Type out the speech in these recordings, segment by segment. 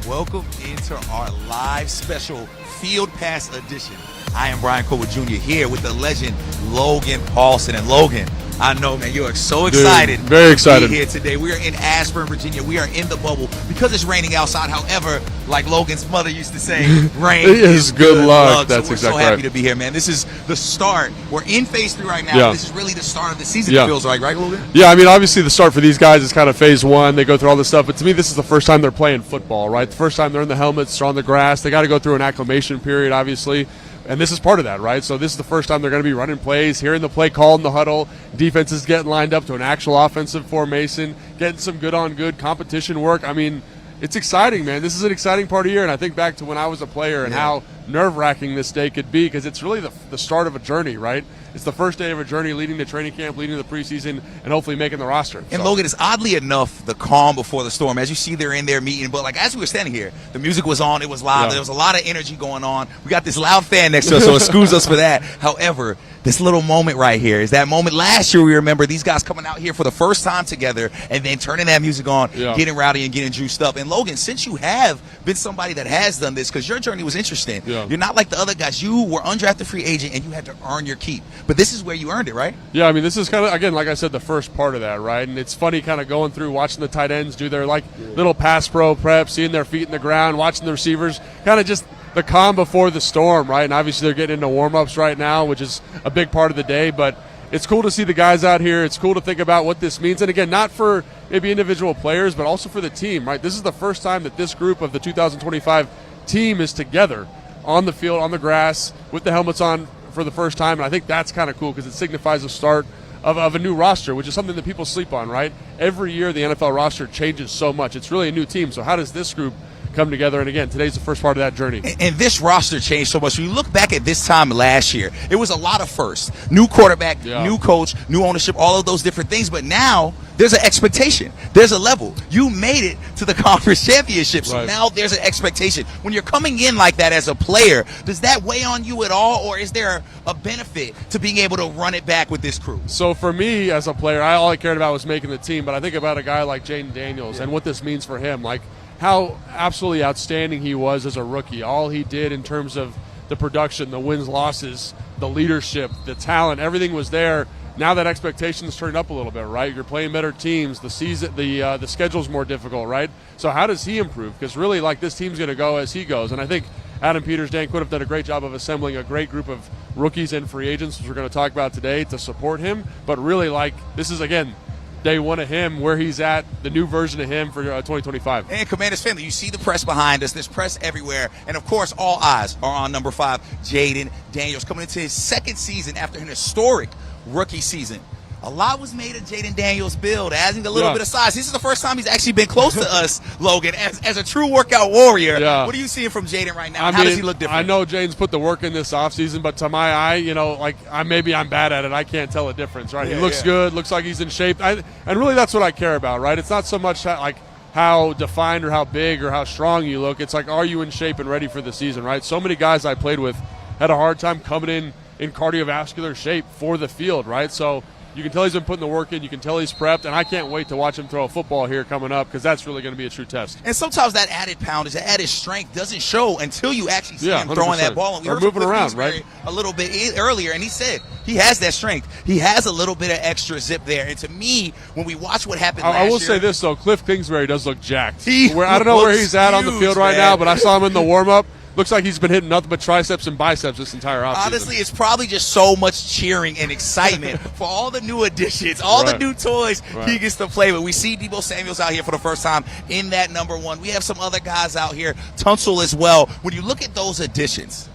Welcome into our live special Field Pass edition. I am Brian Colbert Jr. here with the legend Logan Paulson. And Logan, I know, man, you are so excited. Dude, very excited to be here today. We are in Ashburn, Virginia. We are in the bubble because it's raining outside. However, like Logan's mother used to say, rain is good luck. That's so exactly we're so happy right. to be here, man. This is the start. We're in phase 3 right now. Yeah. This is really the start of the season, it feels like, right, Logan? Yeah, I mean, obviously the start for these guys is kind of phase 1. They go through all this stuff. But to me, this is the first time they're playing football, right? The first time they're in the helmets, they're on the grass. They got to go through an acclimation period, obviously. And this is part of that, right? So this is the first time they're going to be running plays, hearing the play call in the huddle. Defense is getting lined up to an actual offensive formation, getting some good-on-good competition work. I mean, it's exciting, man. This is an exciting part of the year, and I think back to when I was a player and how nerve-wracking this day could be, because it's really the start of a journey, right? It's the first day of a journey leading to training camp, leading to the preseason, and hopefully making the roster. And Logan, it's oddly enough the calm before the storm. As you see, they're in their meeting. But, like, as we were standing here, the music was on. It was live. There was a lot of energy going on. We got this loud fan next to us, so excuse us for that. However, this little moment right here is that moment last year we remember these guys coming out here for the first time together and then turning that music on, getting rowdy and getting juiced up. And, Logan, since you have been somebody that has done this, because your journey was interesting, you're not like the other guys. You were undrafted free agent and you had to earn your keep. But this is where you earned it, right? Yeah, I mean, this is kind of, again, like I said, the first part of that, right? And it's funny kind of going through, watching the tight ends do their, like, little pass pro prep, seeing their feet in the ground, watching the receivers, kind of just the calm before the storm, right? And obviously they're getting into warm-ups right now, which is a big part of the day. But it's cool to see the guys out here. It's cool to think about what this means. And, again, not for maybe individual players, but also for the team, right? This is the first time that this group of the 2025 team is together on the field, on the grass, with the helmets on for the first time. And I think that's kind of cool because it signifies the start of a new roster, which is something that people sleep on, right? Every year the NFL roster changes so much. It's really a new team. So how does this group come together? And again, today's the first part of that journey. And this roster changed so much. When you look back at this time last year, it was a lot of firsts. New quarterback, new coach, new ownership, all of those different things. But now there's an expectation. There's a level. You made it to the conference championship. So now there's an expectation. When you're coming in like that as a player, does that weigh on you at all? Or is there a benefit to being able to run it back with this crew? So for me as a player, all I cared about was making the team. But I think about a guy like Jaden Daniels and what this means for him. Like, how absolutely outstanding he was as a rookie. All he did in terms of the production, the wins, losses, the leadership, the talent, everything was there. Now that expectation's turned up a little bit, right? You're playing better teams. The season, the schedule's more difficult, right? So how does he improve? Because really, like, this team's going to go as he goes. And I think Adam Peters, Dan Quinn have done a great job of assembling a great group of rookies and free agents, which we're going to talk about today, to support him. But really, like, this is, again, day one of him, where he's at, the new version of him for 2025. And Commanders family, you see the press behind us. There's press everywhere. And, of course, all eyes are on number 5, Jaden Daniels, coming into his second season after an historic rookie season. A lot was made of Jaden Daniels' build, adding a little bit of size. This is the first time he's actually been close to us, Logan, as a true workout warrior. What are you seeing from Jaden right now? How does he look different? I know Jaden's put the work in this offseason, but to my eye, you know, like, maybe I'm bad at it. I can't tell a difference, right? He looks good, looks like he's in shape. And really that's what I care about, right? It's not so much like how defined or how big or how strong you look. It's like, are you in shape and ready for the season, right? So many guys I played with had a hard time coming in cardiovascular shape for the field, right? So you can tell he's been putting the work in. You can tell he's prepped, and I can't wait to watch him throw a football here coming up, because that's really going to be a true test. And sometimes that added poundage, that added strength doesn't show until you actually see him throwing that ball. And we heard moving around, right? A little bit earlier, and he said he has that strength. He has a little bit of extra zip there. And to me, when we watch what happened last year, I will say this, though. Cliff Kingsbury does look jacked. I don't know where he's at on the field right now, but I saw him in the warm-up. Looks like he's been hitting nothing but triceps and biceps this entire offseason. Honestly, it's probably just so much cheering and excitement for all the new additions, all the new toys he gets to play with. We see Deebo Samuel's out here for the first time in that number 1. We have some other guys out here, Tunsil as well. When you look at those additions,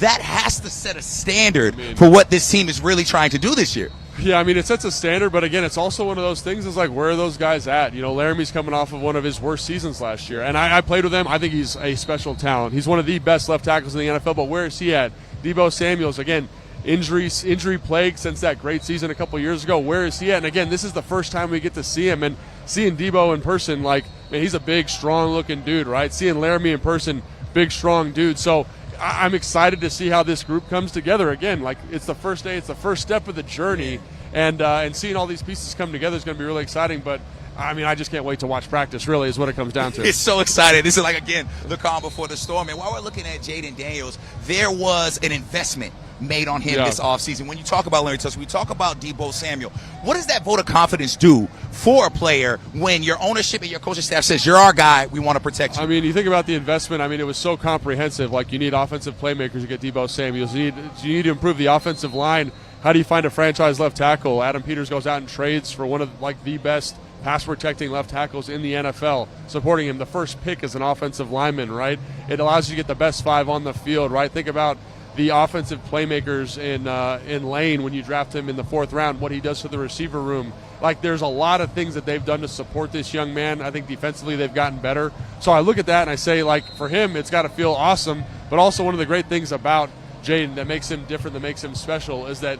that has to set a standard for what this team is really trying to do this year. Yeah, I mean, it sets a standard, but again, it's also one of those things. It's like, where are those guys at? You know, Laramie's coming off of one of his worst seasons last year, and I played with him. I think he's a special talent. He's one of the best left tackles in the NFL, but where is he at? Deebo Samuel's, again, injury plagued since that great season a couple years ago. Where is he at? And again, this is the first time we get to see him, and seeing Deebo in person, like, man, he's a big, strong-looking dude, right? Seeing Laramie in person, big, strong dude. So I'm excited to see how this group comes together. Again, like, it's the first day, it's the first step of the journey, and seeing all these pieces come together is going to be really exciting. But I mean, I just can't wait to watch practice, really, is what it comes down to. It's so exciting. This is like, again, the calm before the storm. And while we're looking at Jaden Daniels, there was an investment made on him this offseason. When you talk about Larry Tunsil, we talk about Deebo Samuel. What does that vote of confidence do for a player when your ownership and your coaching staff says, you're our guy, we want to protect you? I mean, you think about the investment. I mean, it was so comprehensive. Like, you need offensive playmakers to get Deebo Samuel. You need to improve the offensive line. How do you find a franchise left tackle? Adam Peters goes out and trades for one of, like, the best pass-protecting left tackles in the NFL, supporting him. The first pick as an offensive lineman, right? It allows you to get the best 5 on the field, right? Think about the offensive playmakers in Lane when you draft him in the 4th round, what he does to the receiver room. Like, there's a lot of things that they've done to support this young man. I think defensively they've gotten better. So I look at that and I say, like, for him, it's got to feel awesome. But also one of the great things about Jaden that makes him different, that makes him special, is that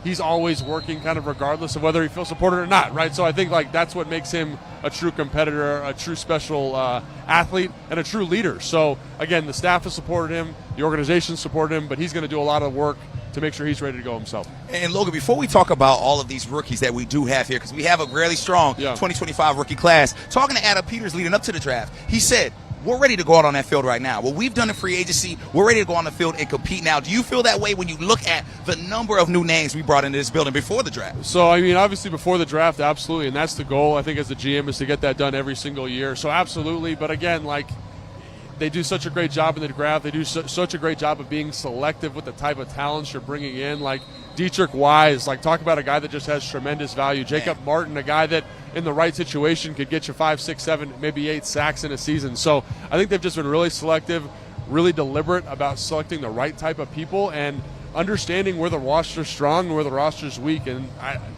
he's always working kind of regardless of whether he feels supported or not, right? So I think, like, that's what makes him a true competitor, a true special athlete, and a true leader. So, again, the staff has supported him, the organization supported him, but he's going to do a lot of work to make sure he's ready to go himself. And, Logan, before we talk about all of these rookies that we do have here, because we have a really strong 2025 rookie class, talking to Adam Peters leading up to the draft, he said, we're ready to go out on that field right now. What we've done in free agency, we're ready to go on the field and compete now. Do you feel that way when you look at the number of new names we brought into this building before the draft? So, I mean, obviously before the draft, absolutely, and that's the goal, I think, as the GM, is to get that done every single year. So, absolutely, but again, like, they do such a great job in the draft. They do such a great job of being selective with the type of talents you're bringing in. Like Dietrich Wise, like, talk about a guy that just has tremendous value. Jacob Martin, a guy that in the right situation could get you 5, 6, 7, maybe 8 sacks in a season. So I think they've just been really selective, really deliberate about selecting the right type of people and understanding where the roster's strong and where the roster's weak. And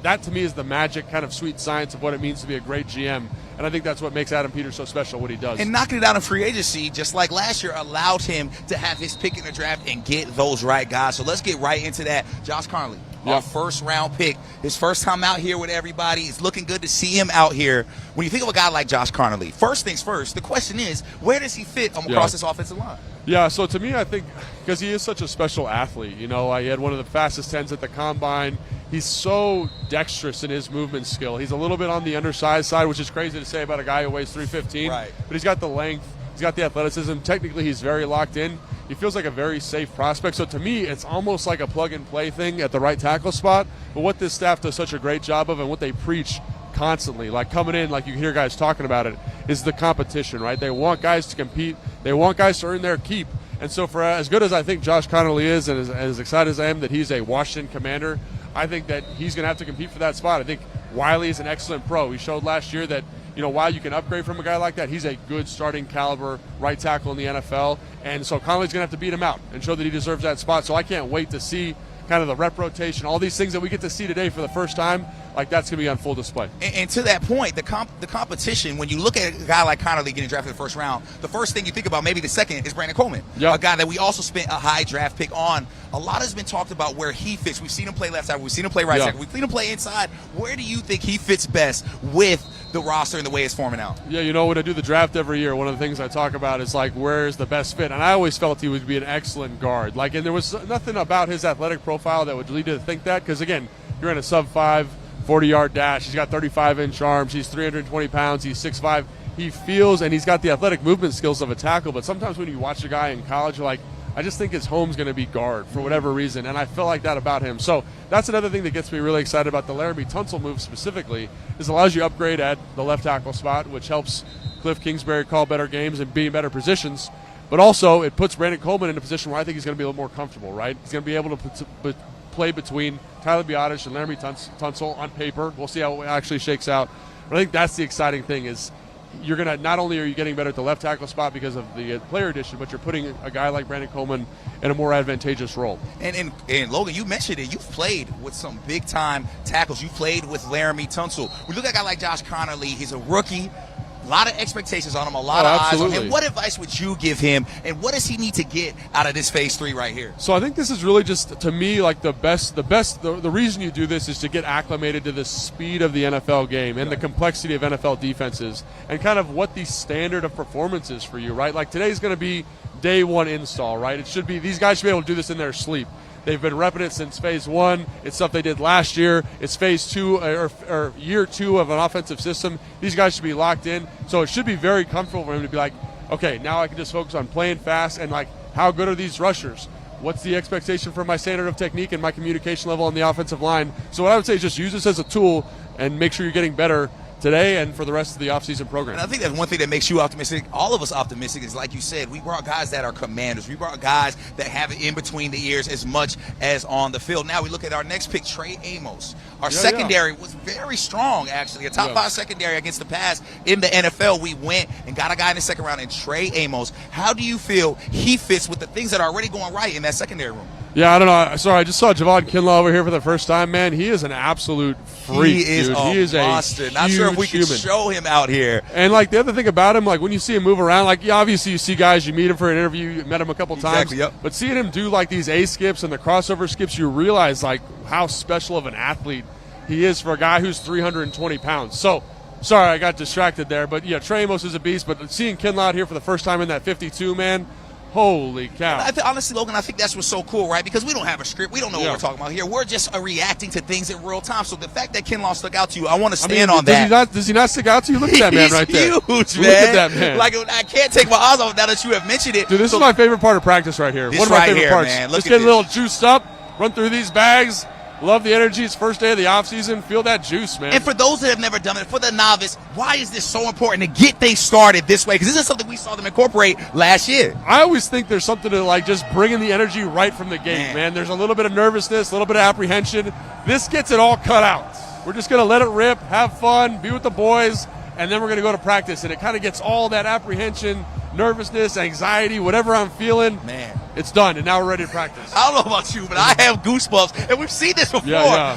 that, to me, is the magic kind of sweet science of what it means to be a great GM. And I think that's what makes Adam Peters so special, what he does. And knocking it out in free agency, just like last year, allowed him to have his pick in the draft and get those right guys. So let's get right into that. Josh Conley, our first-round pick, his first time out here with everybody. It's looking good to see him out here. When you think of a guy like Josh Conley, first things first, the question is, where does he fit across this offensive line? Yeah, so to me, I think because he is such a special athlete, you know, he had one of the fastest 10s at the combine. He's so dexterous in his movement skill. He's a little bit on the undersized side, which is crazy to say about a guy who weighs 315. Right. But he's got the length. He's got the athleticism. Technically, he's very locked in. He feels like a very safe prospect. So to me, it's almost like a plug-and-play thing at the right tackle spot. But what this staff does such a great job of and what they preach constantly, like coming in, like you hear guys talking about it, is the competition, right? They want guys to compete. They want guys to earn their keep. And so for as good as I think Josh Conley is and as excited as I am that he's a Washington Commander, I think that he's going to have to compete for that spot. I think Wiley is an excellent pro. He showed last year that, you know, while you can upgrade from a guy like that, he's a good starting caliber right tackle in the NFL. And so Conley's going to have to beat him out and show that he deserves that spot. So I can't wait to see kind of the rep rotation, all these things that we get to see today for the first time. Like, that's going to be on full display. And to that point, the competition, when you look at a guy like Conley getting drafted in the first round, the first thing you think about, maybe the second, is Brandon Coleman, a guy that we also spent a high draft pick on. A lot has been talked about where he fits. We've seen him play left side. We've seen him play right side. We've seen him play inside. Where do you think he fits best with the roster and the way it's forming out? Yeah, you know, when I do the draft every year, one of the things I talk about is, like, where's the best fit? And I always felt he would be an excellent guard. Like, and there was nothing about his athletic profile that would lead you to think that. Because, again, you're in a sub-5 40-yard dash. He's got 35-inch arms. He's 320 pounds. He's 6'5". He feels, and he's got the athletic movement skills of a tackle. But sometimes when you watch a guy in college, you're like, I just think his home's going to be guard for whatever reason. And I feel like that about him. So that's another thing that gets me really excited about the Laramie Tunsil move specifically, is it allows you to upgrade at the left tackle spot, which helps Cliff Kingsbury call better games and be in better positions. But also it puts Brandon Coleman in a position where I think he's going to be a little more comfortable, right? He's going to be able to play between Tyler Biotish and Laramie Tunsil on paper. We'll see how it actually shakes out. But I think that's the exciting thing, is you're going to, not only are you getting better at the left tackle spot because of the player addition, but you're putting a guy like Brandon Coleman in a more advantageous role. And Logan, you mentioned it. You've played with some big-time tackles. You played with Laramie Tunsil. We look at a guy like Josh Conley. He's a rookie. A lot of expectations on him, a lot of eyes on him. What advice would you give him, and what does he need to get out of this phase 3 right here? So I think this is really just, to me, like the reason you do this is to get acclimated to the speed of the NFL game and the complexity of NFL defenses and kind of what the standard of performance is for you, right? Like, today's going to be day one install, right? It should be, these guys should be able to do this in their sleep. They've been repping it since phase 1. It's stuff they did last year. It's phase 2 or year 2 of an offensive system. These guys should be locked in. So it should be very comfortable for him to be like, okay, now I can just focus on playing fast and like, how good are these rushers? What's the expectation for my standard of technique and my communication level on the offensive line? So what I would say is just use this as a tool and make sure you're getting better today and for the rest of the offseason program. And I think that's one thing that makes you optimistic, all of us optimistic, is like you said, we brought guys that are commanders. We brought guys that have it in between the ears as much as on the field. Now we look at our next pick, Trey Amos. Our secondary was very strong, actually. A top 5 secondary against the pass in the NFL. We went and got a guy in the second round, and Trey Amos. How do you feel he fits with the things that are already going right in that secondary room? Yeah, I don't know. Sorry, I just saw Javon Kinlaw over here for the first time, man. He is an absolute freak, he is dude. He is a monster. Not sure if we can show him out here. And, like, the other thing about him, like, when you see him move around, like, obviously you see guys, you meet him for an interview, you met him a couple times. Yep. But seeing him do, like, these A-skips and the crossover skips, you realize, like, how special of an athlete he is for a guy who's 320 pounds. So, sorry, I got distracted there. But, yeah, Trey Amos is a beast. But seeing Kinlaw out here for the first time in that 52, man, holy cow. Honestly, Logan, I think that's what's so cool, right? Because we don't have a script. We don't know what we're talking about here. We're just reacting to things in real time. So the fact that Kinlaw stuck out to you, I want to stand on that. Does he not stick out to you? Look at that man right there. He's huge, man. Look at that man. Like, I can't take my eyes off now that you have mentioned it. Dude, this is my favorite part of practice right here. One of my favorite parts. Man. Just get a little juiced up, run through these bags. Love the energy. It's first day of the offseason. Feel that juice, man. And for those that have never done it, for the novice, why is this so important to get things started this way? Because this is something we saw them incorporate last year. I always think there's something to, like, just bringing the energy right from the gate, man. There's a little bit of nervousness, a little bit of apprehension. This gets it all cut out. We're just going to let it rip, have fun, be with the boys, and then we're going to go to practice. And it kind of gets all that apprehension, nervousness, anxiety, whatever I'm feeling. Man. It's done, and now we're ready to practice. I don't know about you, but I have goosebumps, and we've seen this before.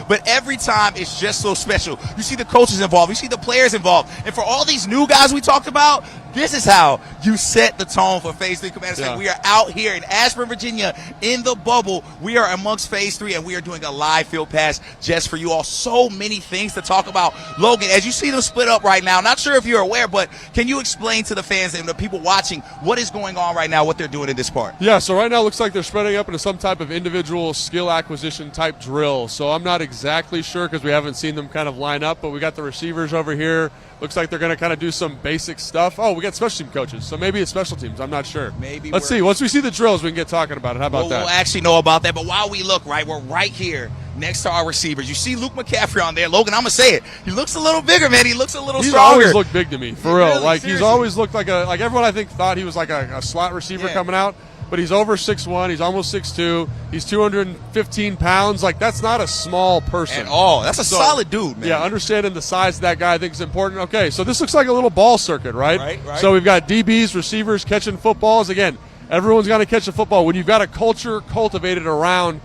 But every time, it's just so special. You see the coaches involved. You see the players involved. And for all these new guys we talked about, this is how you set the tone for Phase 3 Commanders. We are out here in Ashburn, Virginia, in the bubble. We are amongst Phase 3, and we are doing a live field pass just for you all. So many things to talk about. Logan, as you see them split up right now, not sure if you're aware, but can you explain to the fans and the people watching what is going on right now, what they're doing in this part? Yeah, so right now it looks like they're spreading up into some type of individual skill acquisition type drill. So I'm not exactly sure because we haven't seen them kind of line up, but we got the receivers over here. Looks like they're going to kind of do some basic stuff. Oh, we got special team coaches, so maybe it's special teams. I'm not sure. Maybe. Let's see. Once we see the drills, we can get talking about it. How about that? We'll actually know about that. But while we look, right, we're right here next to our receivers. You see Luke McCaffrey on there. Logan, I'm going to say it. He looks a little bigger, man. He looks a little stronger. He's always looked big to me, for real. Really, like, seriously. he's always looked like everyone I think thought he was like a slot receiver coming out. But he's over 6'1", he's almost 6'2", he's 215 pounds. Like, that's not a small person. At all. That's a solid dude, man. Yeah, understanding the size of that guy I think is important. Okay, so this looks like a little ball circuit, right? Right. So we've got DBs, receivers catching footballs. Again, everyone's got to catch a football. When you've got a culture cultivated around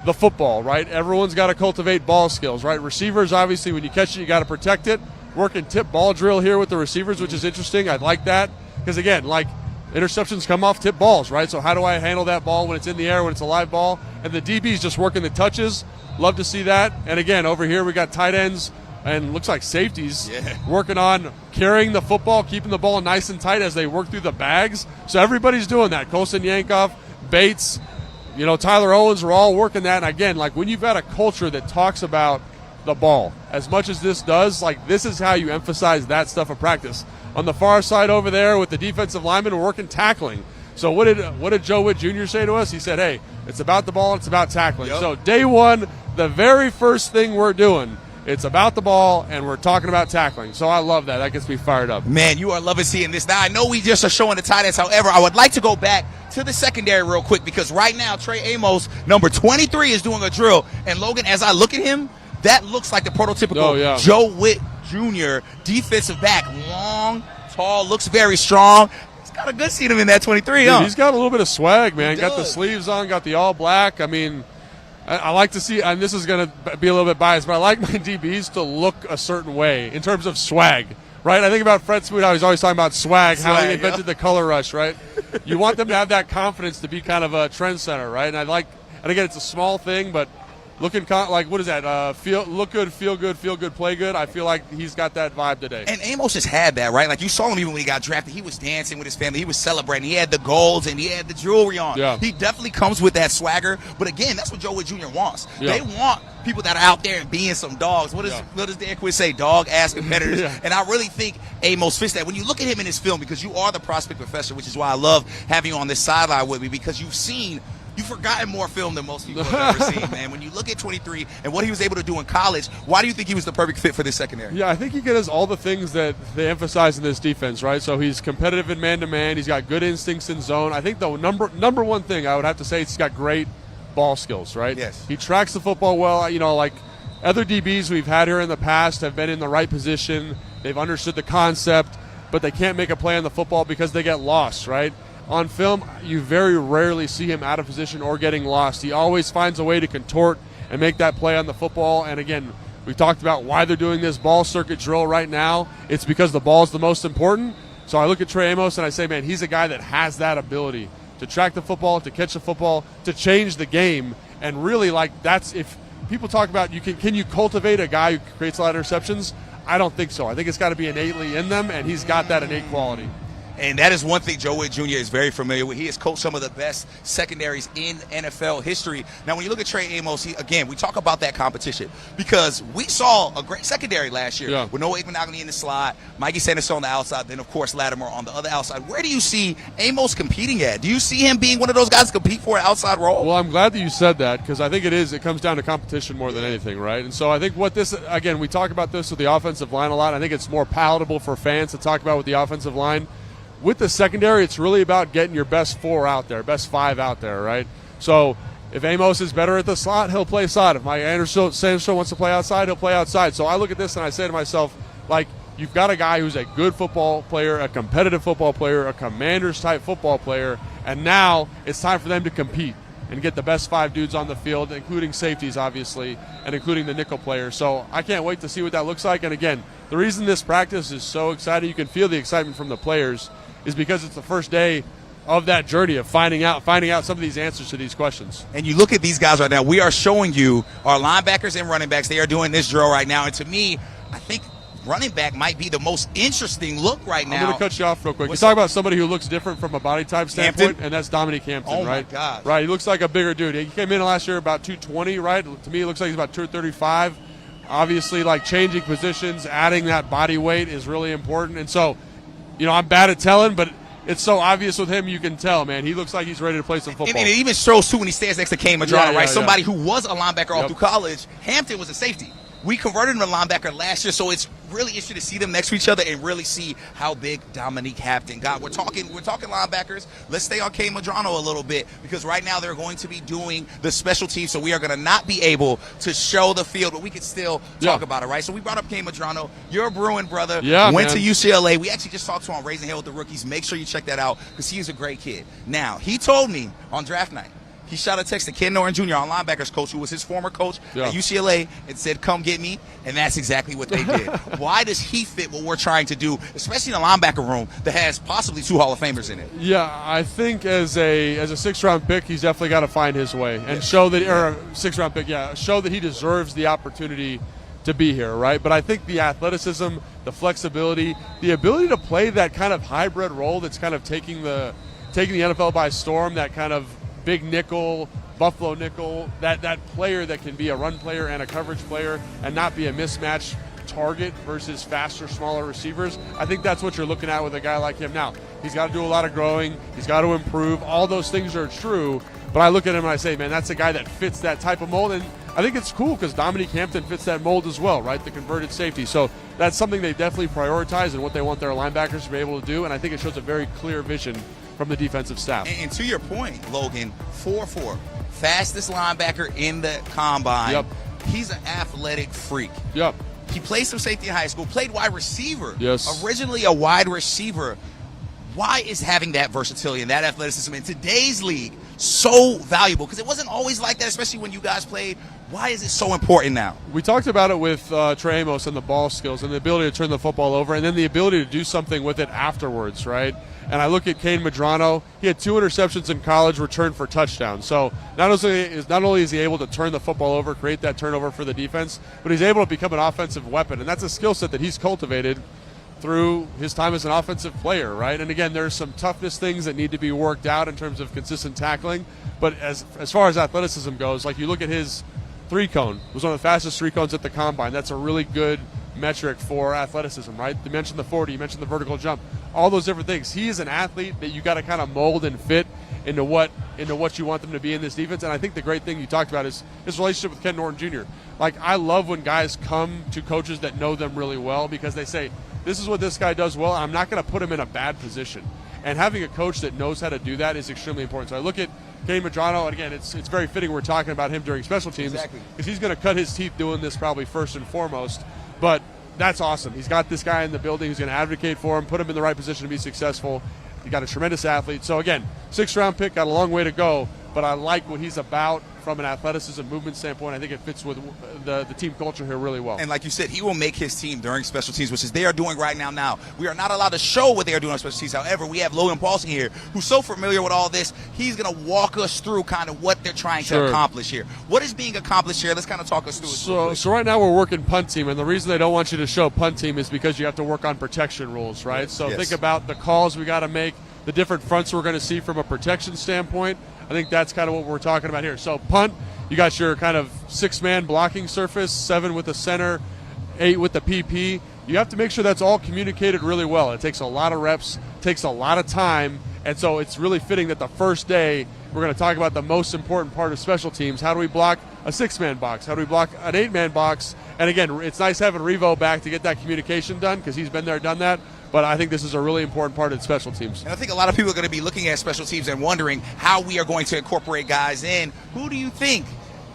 the football, right, everyone's got to cultivate ball skills, right? Receivers, obviously, when you catch it, you got to protect it. Working tip ball drill here with the receivers, which is interesting. I like that because, again, like, interceptions come off tip balls, right? So how do I handle that ball when it's in the air, when it's a live ball? And the DB's just working the touches. Love to see that. And again, over here we got tight ends and looks like safeties working on carrying the football, keeping the ball nice and tight as they work through the bags. So everybody's doing that. Colson Yankoff, Bates, Tyler Owens are all working that. And again, like, when you've got a culture that talks about the ball as much as this does, like, this is how you emphasize that stuff in practice. On the far side over there with the defensive lineman, we're working tackling. So what did Joe Witt Jr. say to us? He said, hey, it's about the ball, it's about tackling. So day one, the very first thing we're doing, it's about the ball, and we're talking about tackling. So I love that. That gets me fired up. Man, you are loving seeing this. Now, I know we just are showing the tight ends. However, I would like to go back to the secondary real quick because right now, Trey Amos, number 23, is doing a drill. And, Logan, as I look at him, that looks like the prototypical Joe Witt Jr. defensive back. Long, tall, looks very strong. It's got a good seat him in that 23, Dude, he's got a little bit of swag, man. Got the sleeves on, got the all black. I mean, I like to see, and this is going to be a little bit biased, but I like my DBs to look a certain way in terms of swag, right? I think about Fred Smoot, how he's always talking about swag, how he invented the color rush, right? You want them to have that confidence to be kind of a trend center, right? And again, it's a small thing, but looking like, what is that? Look good, feel good, play good. I feel like he's got that vibe today. And Amos just had that, right? Like, you saw him even when he got drafted. He was dancing with his family. He was celebrating. He had the golds and he had the jewelry on. Yeah. He definitely comes with that swagger. But again, that's what Joe Wood Jr. wants. Yeah. They want people that are out there and being some dogs. What does Dan Quinn say? Dog-ass competitors. Yeah. And I really think Amos fits that. When you look at him in his film, because you are the prospect professor, which is why I love having you on this sideline with me, because you've forgotten more film than most people have ever seen, man. When you look at 23 and what he was able to do in college, why do you think he was the perfect fit for this secondary? Yeah, I think he does all the things that they emphasize in this defense, right? So he's competitive in man-to-man. He's got good instincts in zone. I think the number one thing I would have to say is he's got great ball skills, right? Yes. He tracks the football well. Like other DBs we've had here in the past have been in the right position. They've understood the concept, but they can't make a play on the football because they get lost, right? On film, you very rarely see him out of position or getting lost. He always finds a way to contort and make that play on the football. And again, we talked about why they're doing this ball circuit drill right now. It's because the ball is the most important. So I look at Trey Amos and I say, man, he's a guy that has that ability to track the football, to catch the football, to change the game. And really, that's if people talk about can you cultivate a guy who creates a lot of interceptions? I don't think so. I think it's got to be innately in them, and he's got that innate quality. And that is one thing Joe Wood Jr. is very familiar with. He has coached some of the best secondaries in NFL history. Now, when you look at Trey Amos, we talk about that competition because we saw a great secondary last year with Noah Igbenogany in the slot, Mikey Sanderson on the outside, then, of course, Lattimore on the other outside. Where do you see Amos competing at? Do you see him being one of those guys to compete for an outside role? Well, I'm glad that you said that because I think it comes down to competition more than anything, right? And so I think we talk about this with the offensive line a lot. I think it's more palatable for fans to talk about with the offensive line. With the secondary, it's really about getting your best 4 out there, best 5 out there, right? So if Amos is better at the slot, he'll play slot. If Mike Sanderson wants to play outside, he'll play outside. So I look at this and I say to myself, you've got a guy who's a good football player, a competitive football player, a Commanders-type football player, and now it's time for them to compete and get the best 5 dudes on the field, including safeties, obviously, and including the nickel players. So I can't wait to see what that looks like. And, again, the reason this practice is so exciting, you can feel the excitement from the players, is because it's the first day of that journey of finding out some of these answers to these questions. And you look at these guys right now. We are showing you our linebackers and running backs. They are doing this drill right now. And to me, I think running back might be the most interesting look right now. I'm going to cut you off real quick. You talk about somebody who looks different from a body type standpoint, and that's Dominique Hampton, right? Oh, my gosh. Right, he looks like a bigger dude. He came in last year about 220, right? To me, it looks like he's about 235. Obviously, changing positions, adding that body weight is really important. And so, I'm bad at telling, but it's so obvious with him, you can tell, man. He looks like he's ready to play some football. And it even shows, too, when he stands next to Kane Madrano, right? Somebody who was a linebacker all through college. Hampton was a safety. We converted him to linebacker last year, so it's really interesting to see them next to each other and really see how big Dominique Hampton got. We're talking linebackers. Let's stay on Kane Madrano a little bit because right now they're going to be doing the special teams, so we are going to not be able to show the field, but we can still talk about it, right? So we brought up Kane Madrano. You're a Bruin brother. Went to UCLA. We actually just talked to him on Raising Hell with the Rookies. Make sure you check that out because he's a great kid. Now, he told me on draft night, he shot a text to Ken Norton Jr., our linebackers coach, who was his former coach at UCLA, and said, come get me, and that's exactly what they did. Why does he fit what we're trying to do, especially in a linebacker room that has possibly 2 Hall of Famers in it? Yeah, I think as a 6th-round pick, he's definitely got to find his way and show that – or a 6th-round pick, show that he deserves the opportunity to be here, right? But I think the athleticism, the flexibility, the ability to play that kind of hybrid role that's kind of taking the NFL by storm, that kind of big nickel, Buffalo nickel, that player that can be a run player and a coverage player and not be a mismatch target versus faster, smaller receivers. I think that's what you're looking at with a guy like him. Now, he's got to do a lot of growing. He's got to improve. All those things are true. But I look at him and I say, man, that's a guy that fits that type of mold. And I think it's cool because Dominique Hampton fits that mold as well, right? The converted safety. So that's something they definitely prioritize and what they want their linebackers to be able to do. And I think it shows a very clear vision from the defensive staff. And to your point, Logan, 4'4", fastest linebacker in the combine. Yep. He's an athletic freak. Yep. He played some safety in high school, played wide receiver. Yes. Originally a wide receiver. Why is having that versatility and that athleticism in today's league so valuable? Because it wasn't always like that, especially when you guys played. Why is it so important now? We talked about it with Trey Amos and the ball skills and the ability to turn the football over and then the ability to do something with it afterwards, right? And I look at Kane Medrano. He had 2 interceptions in college, returned for touchdowns. So not only is he able to turn the football over, create that turnover for the defense, but he's able to become an offensive weapon. And that's a skill set that he's cultivated through his time as an offensive player, right? And again, there's some toughness things that need to be worked out in terms of consistent tackling. But as far as athleticism goes, like you look at his 3-cone, it was one of the fastest 3-cones at the combine. That's a really good metric for athleticism, right? You mentioned the 40, you mentioned the vertical jump, all those different things. He is an athlete that you got to kind of mold and fit into what you want them to be in this defense. And I think the great thing you talked about is his relationship with Ken Norton Jr. Like, I love when guys come to coaches that know them really well, because they say, this is what this guy does well, and I'm not going to put him in a bad position. And having a coach that knows how to do that is extremely important. So I look at Kane Medrano, and again, it's very fitting we're talking about him during special teams, because he's going to cut his teeth doing this probably first and foremost. But that's awesome. He's got this guy in the building who's going to advocate for him, put him in the right position to be successful. He got a tremendous athlete. So again, 6th-round pick, got a long way to go, but I like what he's about from an athleticism movement standpoint. I think it fits with the team culture here really well. And like you said, he will make his team during special teams, which is they are doing right now. We are not allowed to show what they are doing on special teams. However, we have Logan Paulson here, who's so familiar with all this. He's going to walk us through kind of what they're trying to accomplish here. What is being accomplished here? Let's kind of talk us through it. So right now we're working punt team, and the reason they don't want you to show punt team is because you have to work on protection rules, right? So think about the calls we got to make, the different fronts we're going to see from a protection standpoint. I think that's kind of what we're talking about here. So punt, you got your kind of 6-man blocking surface, 7 with the center, 8 with the PP. You have to make sure that's all communicated really well. It takes a lot of reps, takes a lot of time, and so it's really fitting that the first day we're going to talk about the most important part of special teams. How do we block a 6-man box? How do we block an 8-man box? And again, it's nice having Revo back to get that communication done, because he's been there, done that. But I think this is a really important part of special teams. And I think a lot of people are going to be looking at special teams and wondering how we are going to incorporate guys in. Who do you think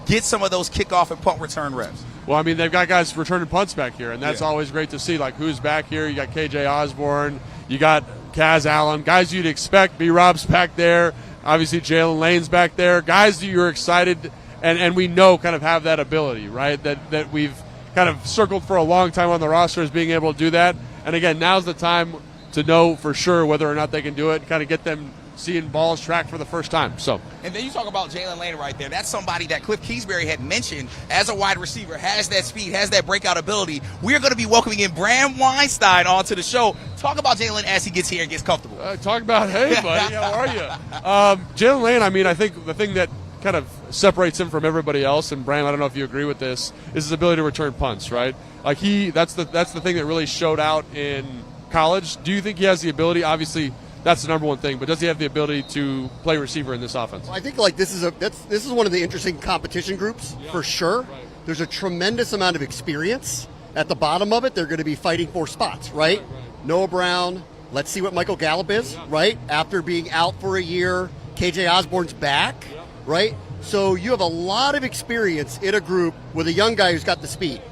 gets some of those kickoff and punt return reps? Well, I mean, they've got guys returning punts back here, and that's always great to see. Like, who's back here? You got KJ Osborne. You got Kaz Allen. Guys you'd expect. B-Rob's back there. Obviously, Jalen Lane's back there. Guys that you're excited, and we know kind of have that ability, right, that we've kind of circled for a long time on the roster as being able to do that. And again, now's the time to know for sure whether or not they can do it, kind of get them seeing balls tracked for the first time. So, and then you talk about Jalen Lane right there. That's somebody that Cliff Kingsbury had mentioned as a wide receiver, has that speed, has that breakout ability. We're going to be welcoming in Bram Weinstein onto the show. Talk about Jalen as he gets here and gets comfortable. Talk about, hey, buddy, how are you? Jalen Lane, I mean, I think the thing that kind of separates him from everybody else, and Bram, I don't know if you agree with this, is his ability to return punts, right? Like that's the thing that really showed out in college. Do you think he has the ability? Obviously, that's the number one thing, but does he have the ability to play receiver in this offense? I think like this is one of the interesting competition groups for sure. Right. There's a tremendous amount of experience at the bottom of it. They're going to be fighting for spots, right? Noah Brown. Let's see what Michael Gallup is, right? After being out for a year, KJ Osborne's back, right? So you have a lot of experience in a group with a young guy who's got the speed.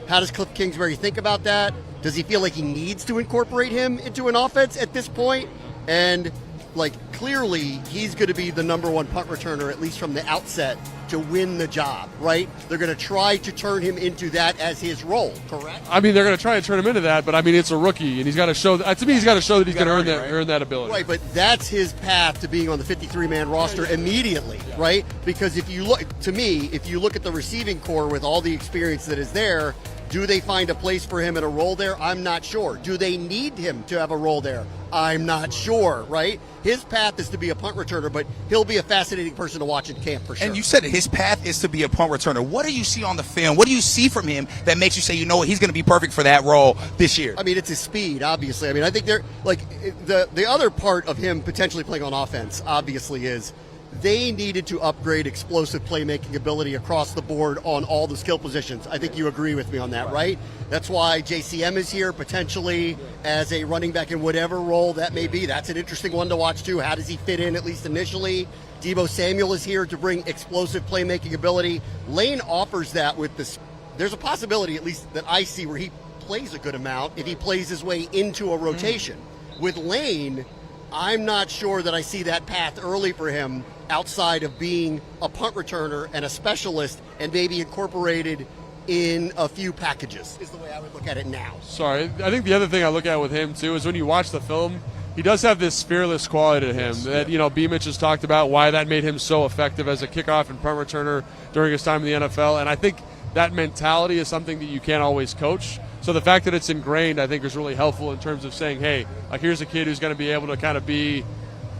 How does Cliff Kingsbury think about that? Does he feel like he needs to incorporate him into an offense at this point? And like clearly he's going to be the number one punt returner, at least from the outset, to win the job, right? They're going to try to turn him into that as his role, correct? I mean, they're going to try and turn him into that, but I mean, it's a rookie, and he's got to show. To me, he's got to show that he's going to earn that ability. Right, but that's his path to being on the 53-man roster immediately, right? Because if you look, to me, if you look at the receiving core with all the experience that is there, do they find a place for him in a role there? I'm not sure. Do they need him to have a role there? I'm not sure, right? His path is to be a punt returner, but he'll be a fascinating person to watch in camp for sure. And you said it, his path is to be a punt returner. What do you see on the film? What do you see from him that makes you say, you know what, he's going to be perfect for that role this year? I mean, it's his speed, obviously. I mean, I think they're like the other part of him potentially playing on offense, obviously, is they needed to upgrade explosive playmaking ability across the board on all the skill positions. I think you agree with me on that, right? That's why JCM is here potentially as a running back in whatever role that may be. That's an interesting one to watch too. How does he fit in, at least initially? Deebo Samuel is here to bring explosive playmaking ability. Lane offers that with this. There's a possibility, at least that I see, where he plays a good amount if he plays his way into a rotation. With Lane, I'm not sure that I see that path early for him outside of being a punt returner and a specialist and maybe incorporated in a few packages is the way I would look at it now. Sorry, I think the other thing I look at with him too is when you watch the film, he does have this fearless quality to him that, B-Mitch has talked about why that made him so effective as a kickoff and punt returner during his time in the NFL. And I think that mentality is something that you can't always coach. So the fact that it's ingrained, I think, is really helpful in terms of saying, hey, like, here's a kid who's going to be able to kind of be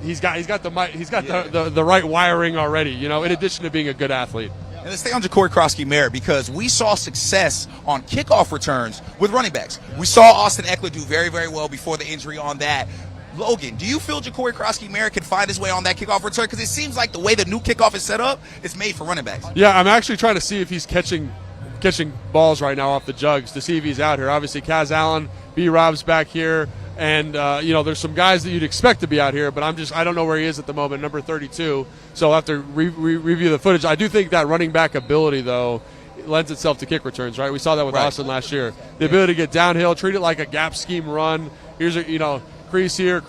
he's got the right wiring already, in addition to being a good athlete. And let's stay on Ja'Cory Krosky-Merritt because we saw success on kickoff returns with running backs. We saw Austin Eckler do very, very well before the injury on that. Logan, do you feel Ja'Cory Krosky-Merritt can find his way on that kickoff return? Because it seems like the way the new kickoff is set up, it's made for running backs. Yeah, I'm actually trying to see if he's catching balls right now off the jugs to see if he's out here. Obviously, Kaz Allen, B-Rob's back here. And, there's some guys that you'd expect to be out here, but I don't know where he is at the moment, number 32. So I'll have to review the footage. I do think that running back ability, though, lends itself to kick returns, right? We saw that with Austin last year. The ability to get downhill, treat it like a gap scheme run. Here's crease here,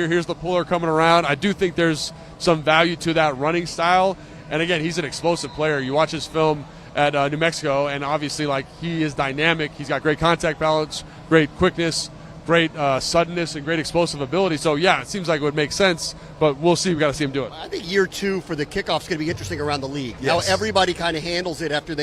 here's the puller coming around. I do think there's some value to that running style. And, again, he's an explosive player. You watch his film at New Mexico, and obviously, he is dynamic. He's got great contact balance, great quickness, great suddenness, and great explosive ability. So, yeah, it seems like it would make sense, but we'll see. We've got to see him do it. I think year 2 for the kickoff's going to be interesting around the league. Yes. How everybody kind of handles it after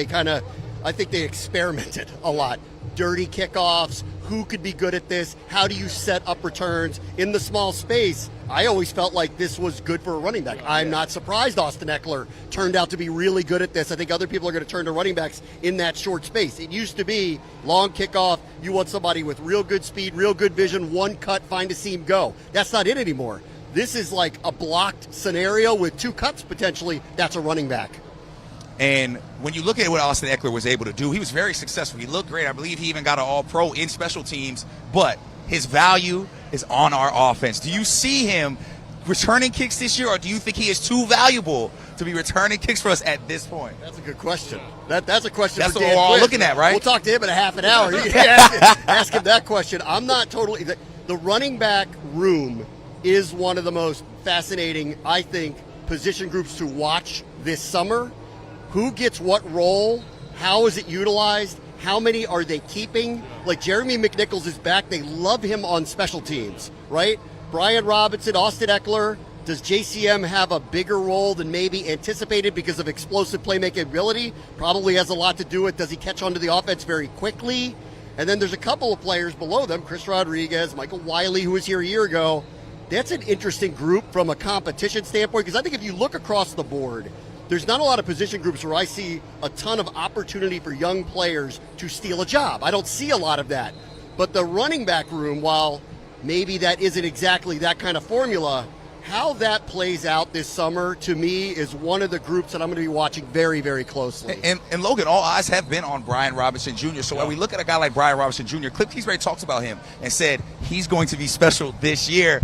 I think they experimented a lot. Dirty kickoffs, who could be good at this, how do you set up returns in the small space. I always felt like this was good for a running back. I'm not surprised Austin Eckler turned out to be really good at this. I think other people are going to turn to running backs in that short space. It used to be long kickoff, you want somebody with real good speed, real good vision, one cut, find a seam, go. That's not it anymore. This is like a blocked scenario with 2 cuts potentially. That's a running back. And when you look at what Austin Eckler was able to do, he was very successful. He looked great. I believe he even got an All-Pro in special teams. But his value is on our offense. Do you see him returning kicks this year, or do you think he is too valuable to be returning kicks for us at this point? That's a good question. That's a question That's for what Dan we're all Quinn. looking at, right? We'll talk to him in a half an hour. You can ask him that question. I'm not totally – the running back room is one of the most fascinating, I think, position groups to watch this summer. Who gets what role? How is it utilized? How many are they keeping? Like Jeremy McNichols is back. They love him on special teams, right? Brian Robinson, Austin Eckler. Does JCM have a bigger role than maybe anticipated because of explosive playmaking ability? Probably has a lot to do with does he catch onto the offense very quickly? And then there's a couple of players below them, Chris Rodriguez, Michael Wiley, who was here a year ago. That's an interesting group from a competition standpoint because I think if you look across the board, there's not a lot of position groups where I see a ton of opportunity for young players to steal a job. I don't see a lot of that. But the running back room, while maybe that isn't exactly that kind of formula, how that plays out this summer, to me, is one of the groups that I'm going to be watching very, very closely. And Logan, all eyes have been on Brian Robinson Jr. So when we look at a guy like Brian Robinson Jr., Cliff Kingsbury talks about him and said he's going to be special this year.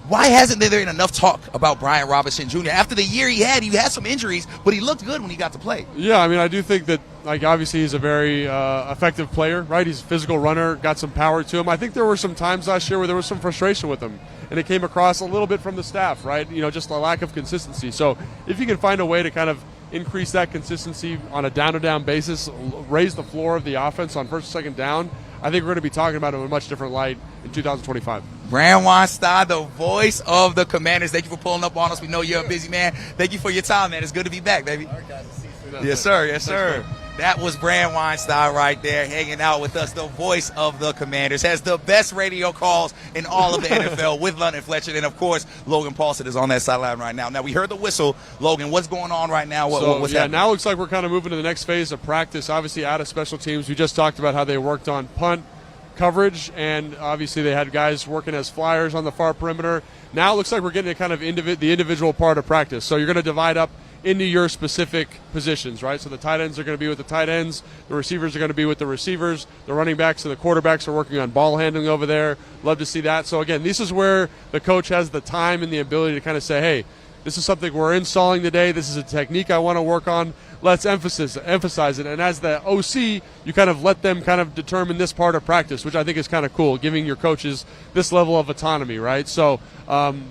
Why hasn't there been enough talk about Brian Robinson Jr.? After the year he had some injuries, but he looked good when he got to play. Yeah, I mean, I do think that, obviously he's a very effective player, right? He's a physical runner, got some power to him. I think there were some times last year where there was some frustration with him, and it came across a little bit from the staff, right? Just a lack of consistency. So if you can find a way to kind of increase that consistency on a down-to-down basis, raise the floor of the offense on first and second down, I think we're going to be talking about him in a much different light in 2025. Brand Weinstein, the voice of the Commanders. Thank you for pulling up on us. We know you're a busy man. Thank you for your time, man. It's good to be back, baby. All right, guys. See you soon. Yes, sir. Yes, sir. That was Brand Weinstein right there hanging out with us, the voice of the Commanders. Has the best radio calls in all of the NFL with London Fletcher. And, of course, Logan Paulson is on that sideline right now. Now, we heard the whistle. Logan, what's going on right now? What's happening? Now it looks like we're kind of moving to the next phase of practice, obviously out of special teams. We just talked about how they worked on punt coverage, and obviously they had guys working as flyers on the far perimeter. Now it looks like we're getting to kind of the individual part of practice. So you're going to divide up into your specific positions, right? So the tight ends are going to be with the tight ends, the receivers are going to be with the receivers, the running backs and the quarterbacks are working on ball handling over there. Love to see that. So again, this is where the coach has the time and the ability to kind of say, hey, this is something we're installing today. This is a technique I want to work on. Let's emphasize it. And as the OC, you kind of let them kind of determine this part of practice, which I think is kind of cool, giving your coaches this level of autonomy, right? So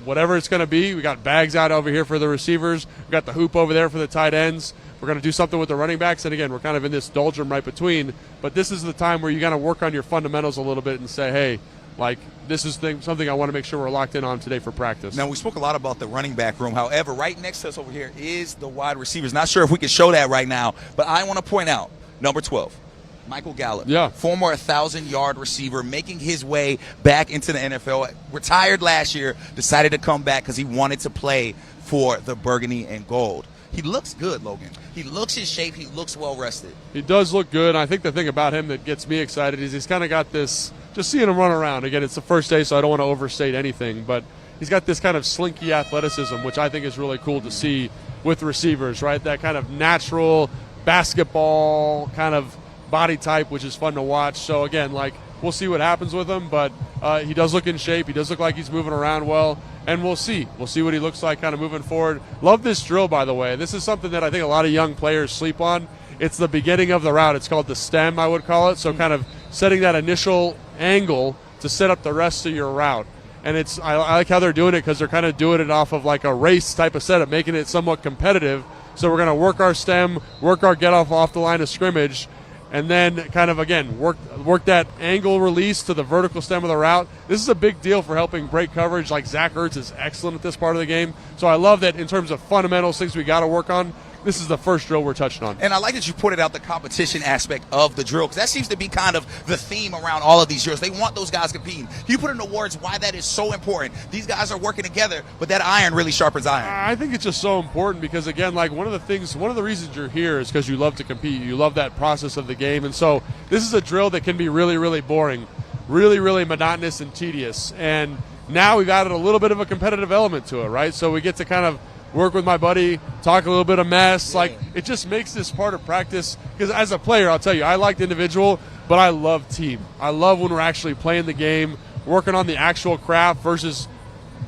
whatever it's going to be, we got bags out over here for the receivers. We got the hoop over there for the tight ends. We're going to do something with the running backs. And, again, we're kind of in this doldrum right between. But this is the time where you got to work on your fundamentals a little bit and say, hey, like this is something I want to make sure we're locked in on today for practice. Now, we spoke a lot about the running back room. However, right next to us over here is the wide receivers. Not sure if we can show that right now, but I want to point out number 12. Michael Gallup, former 1,000-yard receiver, making his way back into the NFL. Retired last year, decided to come back because he wanted to play for the Burgundy and Gold. He looks good, Logan. He looks in shape. He looks well-rested. He does look good. I think the thing about him that gets me excited is he's kind of got this, just seeing him run around. Again, it's the first day, so I don't want to overstate anything, but he's got this kind of slinky athleticism, which I think is really cool to see with receivers, right? That kind of natural basketball kind of body type, which is fun to watch. So again, like, we'll see what happens with him, but he does look in shape. He does look like he's moving around well, and we'll see what he looks like kind of moving forward. Love this drill, by the way. This is something that I think a lot of young players sleep on. It's the beginning of the route. It's called the stem, I would call it. So kind of setting that initial angle to set up the rest of your route. And I like how they're doing it because they're kind of doing it off of like a race type of setup, making it somewhat competitive. So we're going to work our stem, work our get off the line of scrimmage, and then kind of, again, work that angle release to the vertical stem of the route. This is a big deal for helping break coverage. Like, Zach Ertz is excellent at this part of the game. So I love that in terms of fundamentals, things we got to work on. This is the first drill we're touching on. And I like that you pointed out the competition aspect of the drill, because that seems to be kind of the theme around all of these drills. They want those guys competing. Can you put into words why that is so important? These guys are working together, but that iron really sharpens iron. I think it's just so important because, again, like one of the reasons you're here is because you love to compete. You love that process of the game. And so this is a drill that can be really, really boring, really, really monotonous and tedious. And now we've added a little bit of a competitive element to it, right? So we get to kind of work with my buddy, talk a little bit of mess. Like, it just makes this part of practice, because as a player, I'll tell you, I like individual, but I love team. I love when we're actually playing the game, working on the actual craft versus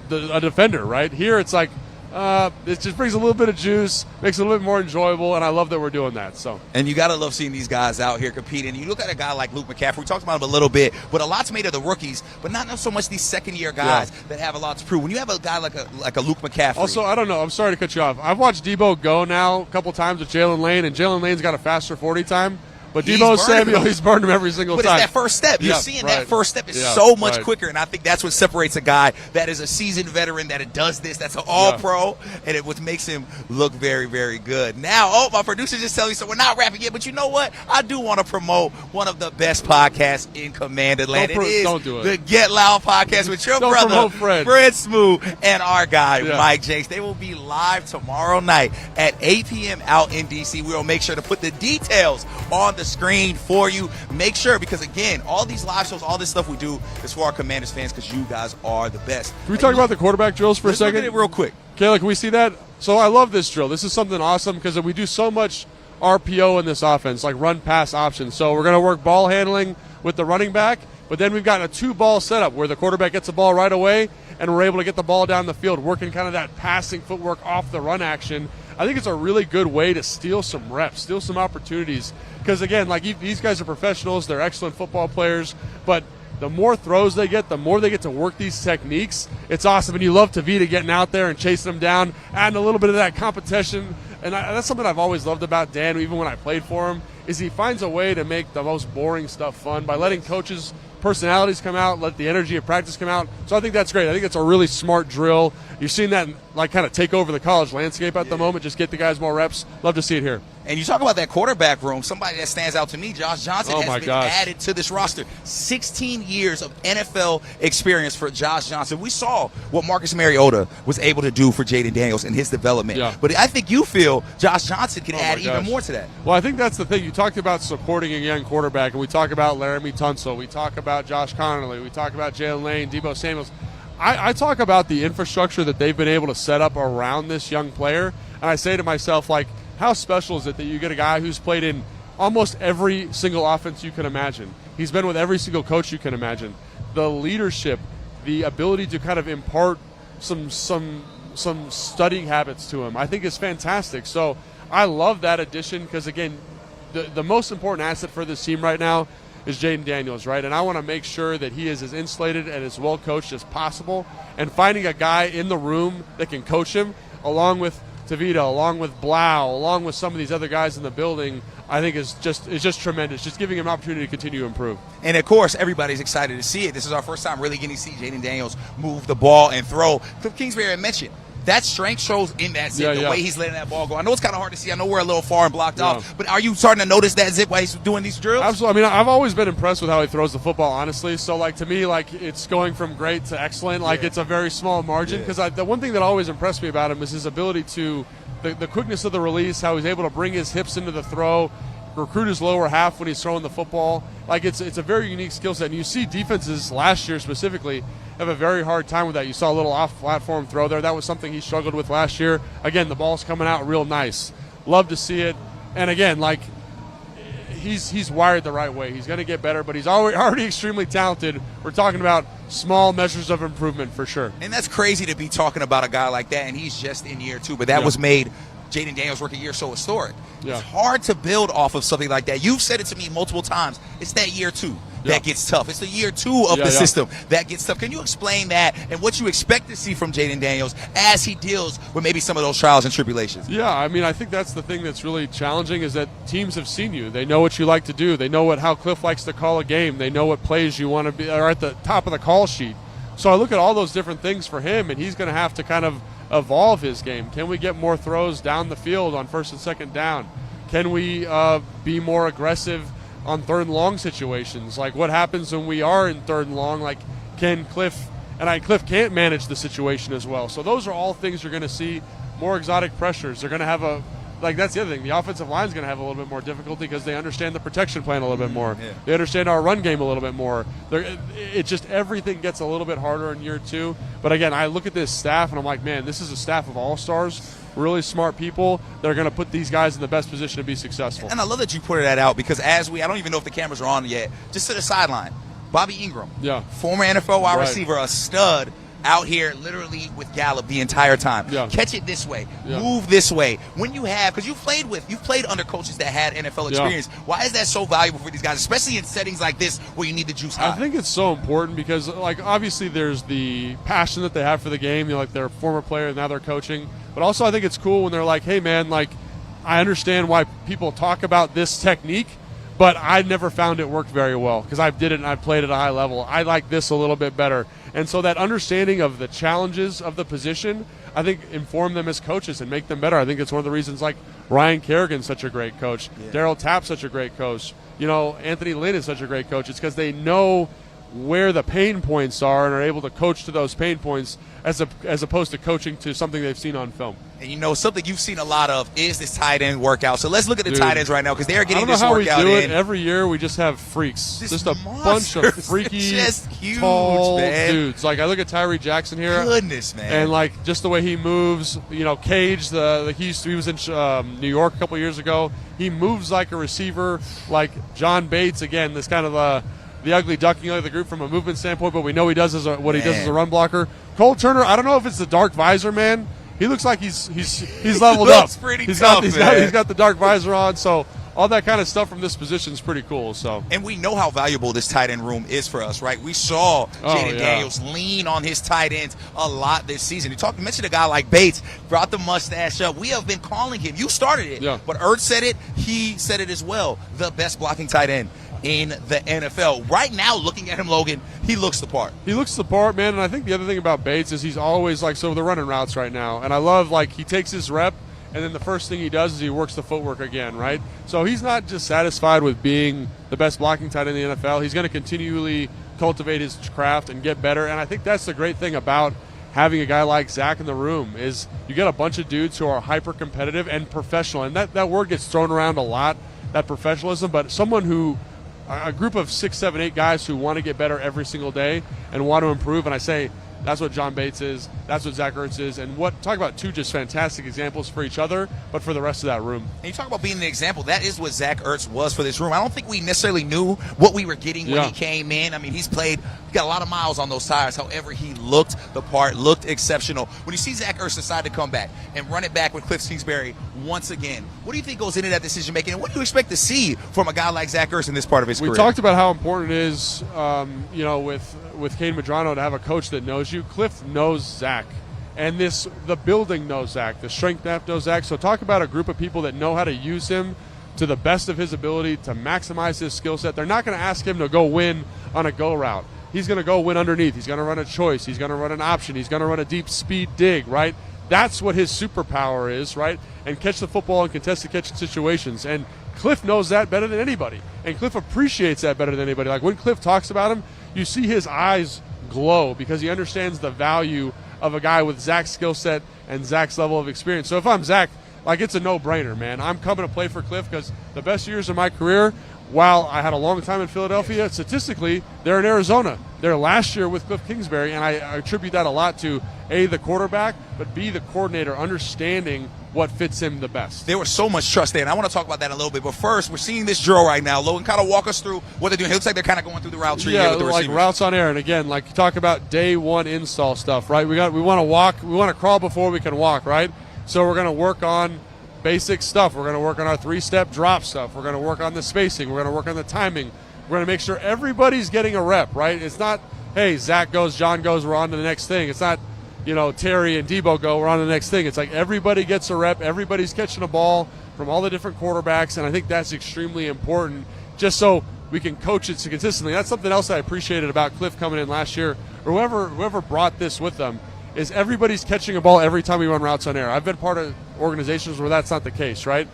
a defender, right? Here it's like, it just brings a little bit of juice, makes it a little bit more enjoyable, and I love that we're doing that. So, and you got to love seeing these guys out here competing. You look at a guy like Luke McCaffrey. We talked about him a little bit, but a lot's made of the rookies, but not so much these second-year guys that have a lot to prove. When you have a guy like a Luke McCaffrey. Also, I don't know. I'm sorry to cut you off. I've watched Debo go now a couple times with Jalen Lane, and Jalen Lane's got a faster 40 time. But Deebo Samuel, he's burned him every single time. But it's that first step. You're seeing that first step is so much quicker, and I think that's what separates a guy that is a seasoned veteran, that does this, that's an all-pro, and it what makes him look very, very good. Now, my producer just telling me, so we're not wrapping yet, but you know what? I do want to promote one of the best podcasts in Command Atlanta. It is the Get Loud podcast with your brother, Fred Smoot, and our guy, Mike Jakes. They will be live tomorrow night at 8 p.m. out in D.C. We will make sure to put the details on the screen for you. Make sure, because again, all these live shows, all this stuff we do is for our Commanders fans, because you guys are the best. Can we talk about the quarterback drills for a second? Look at it real quick. Kayla, can we see that? So I love this drill. This is something awesome because we do so much RPO in this offense, like run pass options. So we're going to work ball handling with the running back, but then we've got a 2-ball setup where the quarterback gets the ball right away and we're able to get the ball down the field, working kind of that passing footwork off the run action. I think it's a really good way to steal some reps, steal some opportunities. Because, again, like these guys are professionals. They're excellent football players. But the more throws they get, the more they get to work these techniques. It's awesome. And you love Tavita getting out there and chasing them down, adding a little bit of that competition. And that's something I've always loved about Dan, even when I played for him, is he finds a way to make the most boring stuff fun by letting coaches' personalities come out, let the energy of practice come out. So I think that's great. I think it's a really smart drill. You're seeing that like kind of take over the college landscape at the moment, just get the guys more reps. Love to see it here. And you talk about that quarterback room, somebody that stands out to me, Josh Johnson, has been added to this roster. 16 years of NFL experience for Josh Johnson. We saw what Marcus Mariota was able to do for Jaden Daniels in his development. Yeah. But I think you feel Josh Johnson can add even more to that. Well, I think that's the thing. You talked about supporting a young quarterback, and we talk about Laramie Tunsil. We talk about Josh Connolly. We talk about Jalen Lane, Deebo Samuels. I talk about the infrastructure that they've been able to set up around this young player, and I say to myself, like, how special is it that you get a guy who's played in almost every single offense you can imagine? He's been with every single coach you can imagine. The leadership, the ability to kind of impart some studying habits to him, I think is fantastic. So I love that addition because, again, the most important asset for this team right now is Jaden Daniels, right? And I want to make sure that he is as insulated and as well coached as possible. And finding a guy in the room that can coach him, along with Tavita, along with Blau, along with some of these other guys in the building, I think is just tremendous. Just giving him an opportunity to continue to improve. And of course, everybody's excited to see it. This is our first time really getting to see Jaden Daniels move the ball and throw. Cliff Kingsbury had mentioned that strength shows in that zip, the way he's letting that ball go. I know it's kind of hard to see. I know we're a little far and blocked off, but are you starting to notice that zip while he's doing these drills? Absolutely. I mean, I've always been impressed with how he throws the football, honestly. So, like, to me, like, it's going from great to excellent. Like, it's a very small margin. Because the one thing that always impressed me about him is his ability to, the quickness of the release, how he's able to bring his hips into the throw, recruit his lower half when he's throwing the football. Like, it's a very unique skill set. And you see defenses last year specifically have a very hard time with that. You saw a little off-platform throw there. That was something he struggled with last year. Again, the ball's coming out real nice. Love to see it. And again, like, he's wired the right way. He's going to get better, but he's already extremely talented. We're talking about small measures of improvement for sure. And that's crazy to be talking about a guy like that, and he's just in year 2. But that was made Jaden Daniels' rookie year so historic. It's hard to build off of something like that. You've said it to me multiple times. It's that year 2 that gets tough. It's the year 2 of the system that gets tough. Can you explain that and what you expect to see from Jaden Daniels as he deals with maybe some of those trials and tribulations? Yeah, I mean, I think that's the thing that's really challenging is that teams have seen you. They know what you like to do. They know how Cliff likes to call a game. They know what plays you want to be are at the top of the call sheet. So I look at all those different things for him, and he's going to have to kind of evolve his game. Can we get more throws down the field on first and second down? Can we be more aggressive on third and long situations? Like, what happens when we are in third and long? Like, can Cliff can't manage the situation as well. So those are all things you're going to see. More exotic pressures. They're going to have that's the other thing. The offensive line is going to have a little bit more difficulty because they understand the protection plan a little bit more. Yeah. They understand our run game a little bit more. It's just everything gets a little bit harder in year 2. But again, I look at this staff and I'm like, man, this is a staff of all-stars, really smart people that are going to put these guys in the best position to be successful. And I love that you pointed that out because I don't even know if the cameras are on yet, just to the sideline, Bobby Ingram, former NFL wide receiver, a stud, out here literally with Gallup the entire time. Catch it this way, move this way. When you have, because you've played under coaches that had NFL experience, why is that so valuable for these guys, especially in settings like this where you need the juice high? I think it's so important because, like, obviously there's the passion that they have for the game. Like, they're a former player and now they're coaching. But also I think it's cool when they're like, hey, man, like, I understand why people talk about this technique, but I never found it work very well because I did it and I played at a high level. I like this a little bit better. And so that understanding of the challenges of the position, I think, inform them as coaches and make them better. I think it's one of the reasons, like, Ryan Kerrigan's such a great coach. Darryl Tapp's such a great coach. Anthony Lynn is such a great coach. It's because they know where the pain points are and are able to coach to those pain points as opposed to coaching to something they've seen on film. And something you've seen a lot of is this tight end workout. So let's look at the tight ends right now because they're getting this workout in. I don't know how we do it. Every year we just have freaks. Just a bunch of freaky, just huge, tall dudes. Like, I look at Tyree Jackson here. Goodness, man. And, like, just the way he moves. Cage, he was in New York a couple years ago. He moves like a receiver. Like John Bates, again, this kind of the ugly duckling of the group from a movement standpoint, but we know he does what he does as a run blocker. Cole Turner, I don't know if it's the dark visor, man. He looks like he's leveled up. He's got the dark visor on, so all that kind of stuff from this position is pretty cool. So, and we know how valuable this tight end room is for us, right? We saw Jaden Daniels lean on his tight ends a lot this season. You mentioned a guy like Bates, brought the mustache up. We have been calling him. You started it, but Ertz said it. He said it as well. The best blocking tight end in the NFL. Right now, looking at him, Logan, he looks the part. He looks the part, man, and I think the other thing about Bates is he's always, like, so they're running routes right now, and I love, like, he takes his rep, and then the first thing he does is he works the footwork again, right? So he's not just satisfied with being the best blocking tight end in the NFL. He's going to continually cultivate his craft and get better, and I think that's the great thing about having a guy like Zach in the room is you get a bunch of dudes who are hyper-competitive and professional, and that word gets thrown around a lot, that professionalism, but someone who a group of 6, 7, 8 guys who want to get better every single day and want to improve. And I say that's what John Bates is. That's what Zach Ertz is. And talk about two just fantastic examples for each other, but for the rest of that room. And you talk about being an example. That is what Zach Ertz was for this room. I don't think we necessarily knew what we were getting when he came in. I mean, he got a lot of miles on those tires. However, he looked the part, looked exceptional. When you see Zach Ertz decide to come back and run it back with Cliff Kingsbury once again, what do you think goes into that decision making? And what do you expect to see from a guy like Zach Ertz in this part of his career? We talked about how important it is, with Kane Madrano to have a coach that knows you. Cliff knows Zach. And the building knows Zach. The strength staff knows Zach. So talk about a group of people that know how to use him to the best of his ability to maximize his skill set. They're not going to ask him to go win on a go route. He's going to go win underneath. He's going to run a choice. He's going to run an option. He's going to run a deep speed dig, right? That's what his superpower is, right? And catch the football in contested catch situations. And Cliff knows that better than anybody. And Cliff appreciates that better than anybody. Like when Cliff talks about him, you see his eyes glow because he understands the value of a guy with Zach's skill set and Zach's level of experience. So if I'm Zach, like it's a no-brainer, man. I'm coming to play for Cliff because the best years of my career, while I had a long time in Philadelphia, statistically, they're in Arizona. They're last year with Cliff Kingsbury, and I attribute that a lot to, A, the quarterback, but B, the coordinator understanding what fits him the best. There was so much trust there, and I want to talk about that in a little bit. But first, we're seeing this drill right now. Logan, kind of walk us through what they're doing. It looks like they're kind of going through the route tree here with the receivers. Like routes on air. And again, like you talk about day one install stuff, right? We want to walk, we want to crawl before we can walk, right? So we're going to work on basic stuff. We're going to work on our 3-step drop stuff. We're going to work on the spacing. We're going to work on the timing. We're going to make sure everybody's getting a rep, right? It's not, hey, Zach goes, John goes, we're on to the next thing. It's not, Terry and Debo go, we're on to the next thing. It's like everybody gets a rep. Everybody's catching a ball from all the different quarterbacks, and I think that's extremely important just so we can coach it so consistently. That's something else I appreciated about Cliff coming in last year, or whoever brought this with them, is everybody's catching a ball every time we run routes on air. I've been part of organizations where that's not the case, right?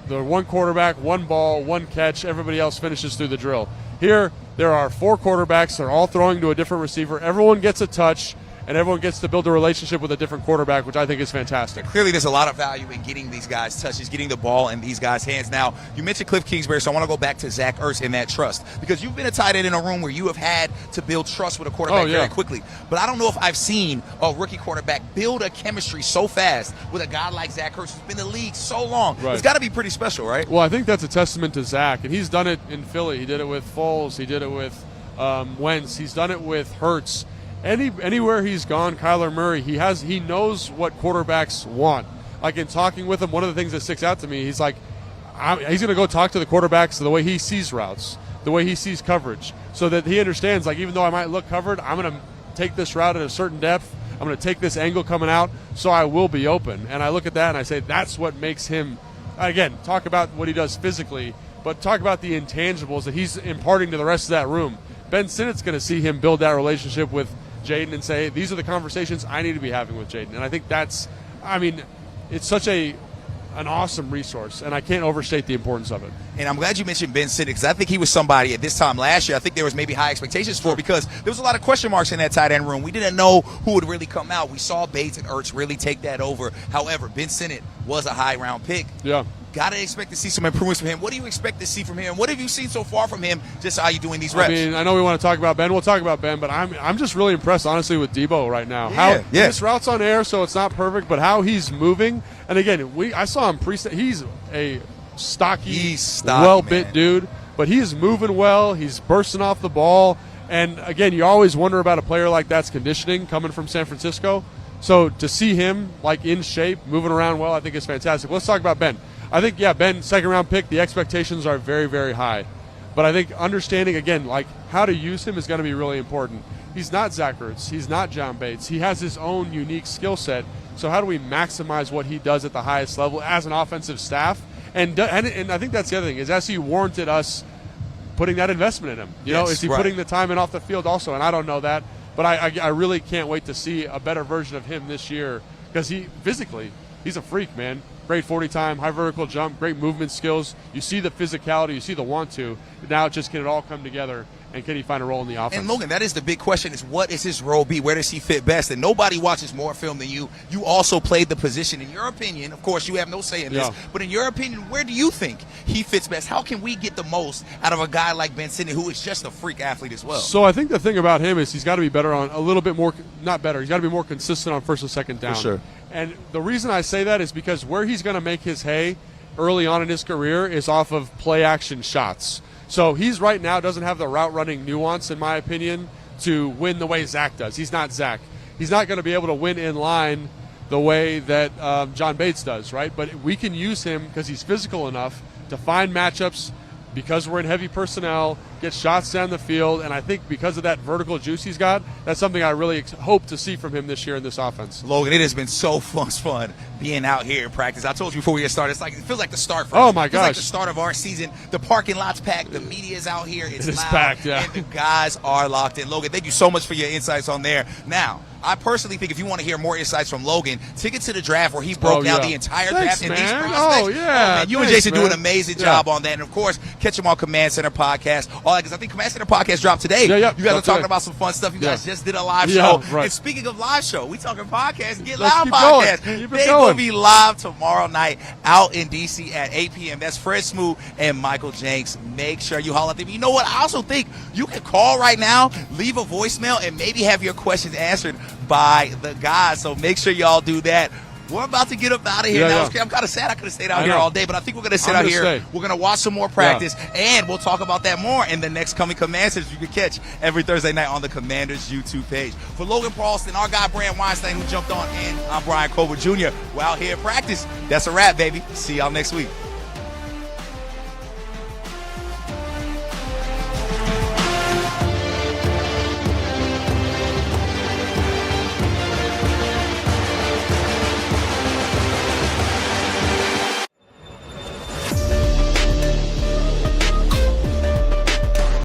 The one quarterback, one ball, one catch, everybody else finishes through the drill. Here, there are 4 quarterbacks. They're all throwing to a different receiver. Everyone gets a touch, and everyone gets to build a relationship with a different quarterback, which I think is fantastic. Clearly, there's a lot of value in getting these guys touches, getting the ball in these guys' hands. Now, you mentioned Cliff Kingsbury, so I want to go back to Zach Ertz and that trust, because you've been a tight end in a room where you have had to build trust with a quarterback very quickly. But I don't know if I've seen a rookie quarterback build a chemistry so fast with a guy like Zach Ertz, who's been in the league so long. Right. It's got to be pretty special, right? Well, I think that's a testament to Zach, and he's done it in Philly. He did it with Foles. He did it with Wentz. He's done it with Hurts. Anywhere he's gone, Kyler Murray, he knows what quarterbacks want. Like in talking with him, one of the things that sticks out to me, he's like, he's going to go talk to the quarterbacks the way he sees routes, the way he sees coverage, so that he understands, like, even though I might look covered, I'm going to take this route at a certain depth. I'm going to take this angle coming out, so I will be open. And I look at that and I say, that's what makes him, again, talk about what he does physically, but talk about the intangibles that he's imparting to the rest of that room. Ben Sinnett's going to see him build that relationship with Jaden and say, these are the conversations I need to be having with Jaden. And I think it's such an awesome resource, and I can't overstate the importance of it. And I'm glad you mentioned Ben Sinnott, because I think he was somebody at this time last year, I think there was maybe high expectations for, because there was a lot of question marks in that tight end room. We didn't know who would really come out. We saw Bates and Ertz really take that over. However, Ben Sinnott was a high-round pick. Yeah. Got to expect to see some improvements from him. What do you expect to see from him? What have you seen so far from him, just how you doing these reps? I mean, I know we want to talk about Ben. We'll talk about Ben, but I'm just really impressed, honestly, with Debo right now. This route's on air, so it's not perfect, but how he's moving. And, again, I saw him he's a stocky, well-bit dude, but he's moving well. He's bursting off the ball. And, again, you always wonder about a player like that's conditioning coming from San Francisco. So to see him, like, in shape, moving around well, I think is fantastic. Let's talk about Ben. I think, Ben, second-round pick, the expectations are very, very high. But I think understanding, again, like how to use him is going to be really important. He's not Zach Ertz. He's not John Bates. He has his own unique skill set. So how do we maximize what he does at the highest level as an offensive staff? And I think that's the other thing, is SC warranted us putting that investment in him. Is he putting the time in off the field also? And I don't know that. But I really can't wait to see a better version of him this year, because he's a freak, man. Great 40 time, high vertical jump, great movement skills. You see the physicality, you see the want to. Now can it all come together, and can he find a role in the offense? And Logan, that is the big question, is what is his role be? Where does he fit best? And nobody watches more film than you. You also played the position. In your opinion, of course, you have no say in this, but in your opinion, where do you think he fits best? How can we get the most out of a guy like Ben Sinnott, who is just a freak athlete as well? So I think the thing about him is he's got to be better on a little bit more, not better, he's got to be more consistent on first and second down. For sure. And the reason I say that is because where he's going to make his hay early on in his career is off of play action shots. So he's right now doesn't have the route running nuance, in my opinion, to win the way Zach does. He's not Zach. He's not going to be able to win in line the way that John Bates does, right? But we can use him because he's physical enough to find matchups because we're in heavy personnel, get shots down the field, and I think because of that vertical juice he's got, that's something I really hope to see from him this year in this offense. Logan, it has been so fun being out here in practice. I told you before we get started, it feels like the start for Oh, us. my It feels like gosh. the start of our season. The parking lot's packed. The media's out here. It's It is loud, packed, yeah. and the guys are locked in. Logan, thank you so much for your insights on there. Now, I personally think if you want to hear more insights from Logan, ticket to the draft where he broke down the entire Thanks, draft and these man. prospects. Oh, yeah. Man, you and Thanks, Jason do man. an amazing job on that. And, of course, catch him on Command Center Podcast. All that, because I think Command Center Podcast dropped today. Yeah, You guys are dropped talking today. about some fun stuff. You guys Yeah. just did a live Yeah, show. right. And speaking of live show, we talking podcast, Get Let's Loud keep going. podcast. Keep it They going. will be live tomorrow night out in D.C. at 8 p.m. That's Fred Smoot and Michael Jenks. Make sure you holler at them. You know what? I also think you can call right now, leave a voicemail, and maybe have your questions answered by the guys. So make sure y'all do that. We're about to get up out of here. Yeah, I'm kind of sad I could have stayed out I here know. all day, but I think we're going to sit I'm out gonna here. stay. We're going to watch some more practice, and we'll talk about that more in the next coming Command Centers you can catch every Thursday night on the Commanders YouTube page. For Logan Paulston, our guy Brand Weinstein, who jumped on in, I'm Brian Colbert Jr. We're out here at practice. That's a wrap, baby. See y'all next week.